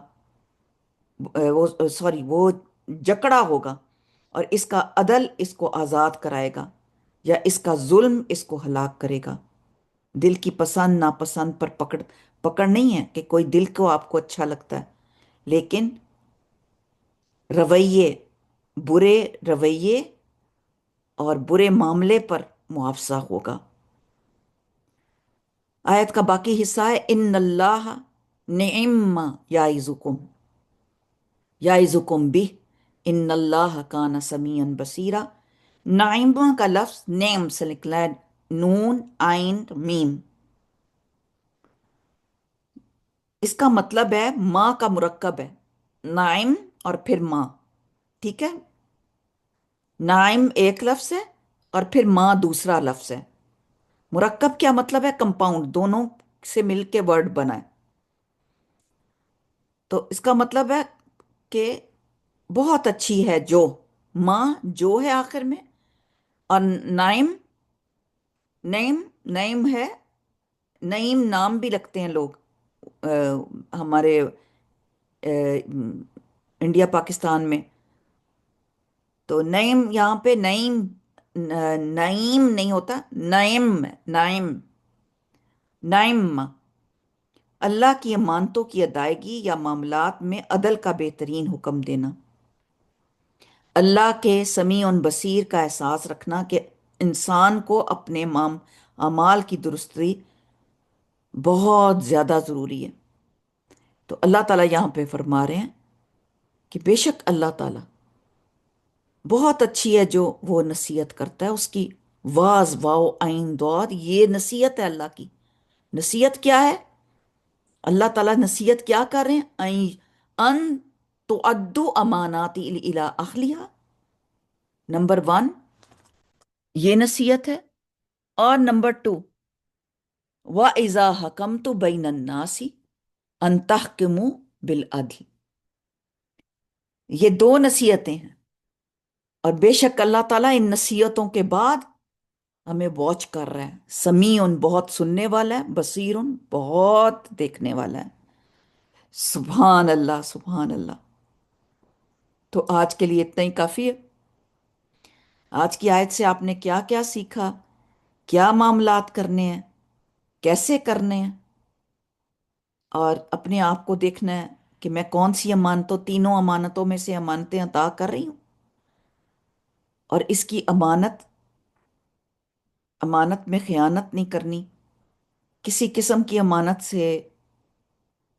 وہ جکڑا ہوگا، اور اس کا عدل اس کو آزاد کرائے گا، یا اس کا ظلم اس کو ہلاک کرے گا۔ دل کی پسند ناپسند پر پکڑ نہیں ہے کہ کوئی دل کو آپ کو اچھا لگتا ہے، لیکن رویے، برے رویے اور برے معاملے پر معاوضہ ہوگا۔ آیت کا باقی حصہ ہے ان اللہ نعم ما یعظکم بہ ان اللہ کان سمیعا بصیرا۔ نعیم کا لفظ نعم سے نکلا ہے، نون عین میم۔ اس کا مطلب ہے ماں کا مرکب ہے، نعیم اور پھر ماں، ٹھیک ہے؟ نعیم ایک لفظ ہے اور پھر ماں دوسرا لفظ ہے۔ مرکب کیا مطلب ہے؟ کمپاؤنڈ، دونوں سے مل کے ورڈ بنا ہے۔ تو اس کا مطلب ہے کہ بہت اچھی ہے جو، ماں جو ہے آخر میں، اور نعیم، نعیم نعیم ہے، نعیم نام بھی رکھتے ہیں لوگ ہمارے انڈیا پاکستان میں۔ تو نعیم یہاں پہ نعیم نعیم نہیں ہوتا، نعیم نعیم نعیم۔ اللہ کی امانتوں کی ادائیگی یا معاملات میں عدل کا بہترین حکم دینا، اللہ کے سمیع بصیر کا احساس رکھنا کہ انسان کو اپنے اعمال کی درستی بہت زیادہ ضروری ہے۔ تو اللہ تعالیٰ یہاں پہ فرما رہے ہیں کہ بے شک اللہ تعالیٰ بہت اچھی ہے جو وہ نصیحت کرتا ہے، اس کی واز واو عین ضاد، یہ نصیحت ہے اللہ کی۔ نصیحت کیا ہے؟ اللہ تعالیٰ نصیحت کیا کر رہے ہیں؟ ان تؤدوا امانات الی اہلھا، نمبر 1 یہ نصیحت ہے، اور نمبر 2 وَإِذَا حَكَمْتُ بَيْنَ النَّاسِ أَن تَحْكِمُوا بِالْعَدْلِ، یہ 2 نصیحتیں ہیں۔ اور بے شک اللہ تعالیٰ ان نصیحتوں کے بعد ہمیں واچ کر رہا ہے، سمیع بہت سننے والا ہے، بصیر بہت دیکھنے والا ہے۔ سبحان اللہ سبحان اللہ۔ تو آج کے لیے اتنا ہی کافی ہے۔ آج کی آیت سے آپ نے کیا کیا سیکھا؟ کیا معاملات کرنے ہیں، کیسے کرنے ہیں، اور اپنے آپ کو دیکھنا ہے کہ میں کون سی امانتوں، تینوں امانتوں میں سے امانتیں عطا کر رہی ہوں، اور اس کی امانت میں خیانت نہیں کرنی، کسی قسم کی امانت سے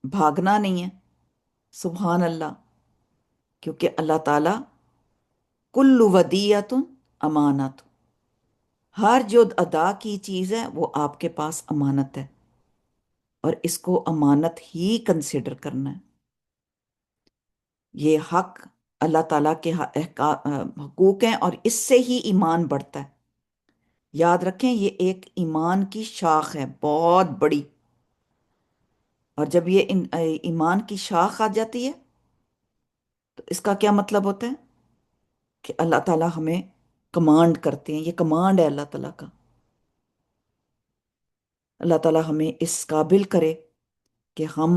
بھاگنا نہیں ہے۔ سبحان اللہ، کیونکہ اللہ تعالیٰ کل ودیعۃ امانت، ہر جو ادا کی چیز ہے وہ آپ کے پاس امانت ہے، اور اس کو امانت ہی کنسیڈر کرنا ہے۔ یہ حق اللہ تعالیٰ کے حقوق ہیں، اور اس سے ہی ایمان بڑھتا ہے۔ یاد رکھیں یہ ایک ایمان کی شاخ ہے بہت بڑی، اور جب یہ ایمان کی شاخ آ جاتی ہے تو اس کا کیا مطلب ہوتا ہے کہ اللہ تعالیٰ ہمیں کمانڈ کرتے ہیں، یہ کمانڈ ہے اللہ تعالیٰ کا۔ اللہ تعالیٰ ہمیں اس قابل کرے کہ ہم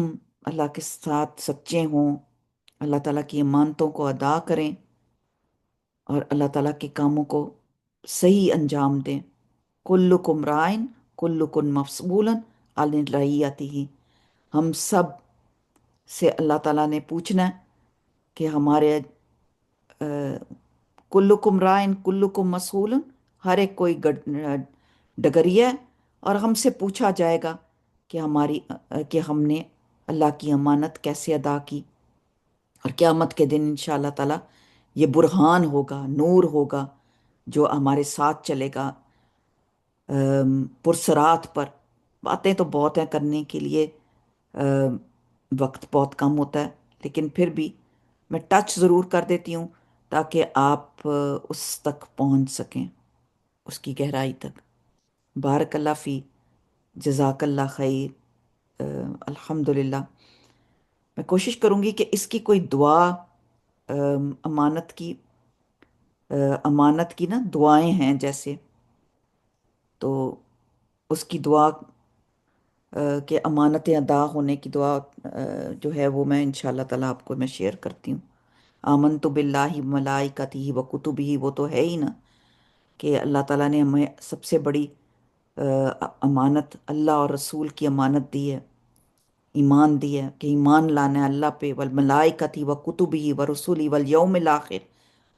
اللہ کے ساتھ سچے ہوں، اللہ تعالیٰ کی امانتوں کو ادا کریں اور اللہ تعالیٰ کے کاموں کو صحیح انجام دیں۔ کلکم رائن کلکم مسئول عن رعیتہ، ہم سب سے اللہ تعالیٰ نے پوچھنا ہے کہ ہمارے کلکم رائن کلکم مسئول، ہر ایک کوئی ڈگریا ہے اور ہم سے پوچھا جائے گا کہ کہ ہم نے اللہ کی امانت کیسے ادا کی۔ اور قیامت کے دن انشاءاللہ تعالیٰ یہ برہان ہوگا، نور ہوگا جو ہمارے ساتھ چلے گا پرسرات پر۔ باتیں تو بہت ہیں کرنے کے لیے، وقت بہت کم ہوتا ہے، لیکن پھر بھی میں ٹچ ضرور کر دیتی ہوں تاکہ آپ اس تک پہنچ سکیں، اس کی گہرائی تک۔ بارک اللہ فی، جزاک اللہ خیر۔ الحمدللہ میں کوشش کروں گی کہ اس کی کوئی دعا، امانت کی نا دعائیں ہیں جیسے، تو اس کی دعا کہ امانتیں ادا ہونے کی دعا جو ہے وہ میں انشاءاللہ تعالیٰ آپ کو میں شیئر کرتی ہوں۔ آمنت باللہ ملائکتہ و کتبہ، وہ تو ہے ہی نا کہ اللہ تعالیٰ نے ہمیں سب سے بڑی امانت اللہ اور رسول کی امانت دی ہے، ایمان دی ہے کہ ایمان لانا ہے اللہ پہ، والملائکتہ و کتبہ و رسولہ والیوم الآخر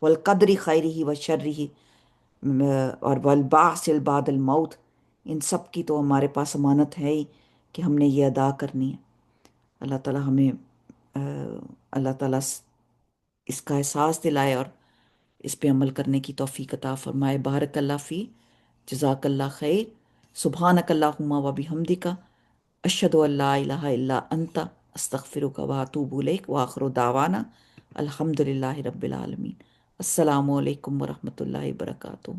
والقدر خیرہ و شرہ، اور والبعث بعد الموت، ان سب کی تو ہمارے پاس امانت ہے ہی کہ ہم نے یہ ادا کرنی ہے۔ اللہ تعالیٰ ہمیں اللہ تعالیٰ اس کا احساس دلائے اور اس پہ عمل کرنے کی توفیق عطا فرمائے۔ بارک اللہ فی، جزاک اللہ خیر۔ سبحانک اللہم و بحمدک، اشہد ان لا الہ الا انت، استغفرک و اتوب الیک، وآخر دعوانا الحمدللہ رب العالمین۔ السلام علیکم ورحمۃ اللہ وبرکاتہ۔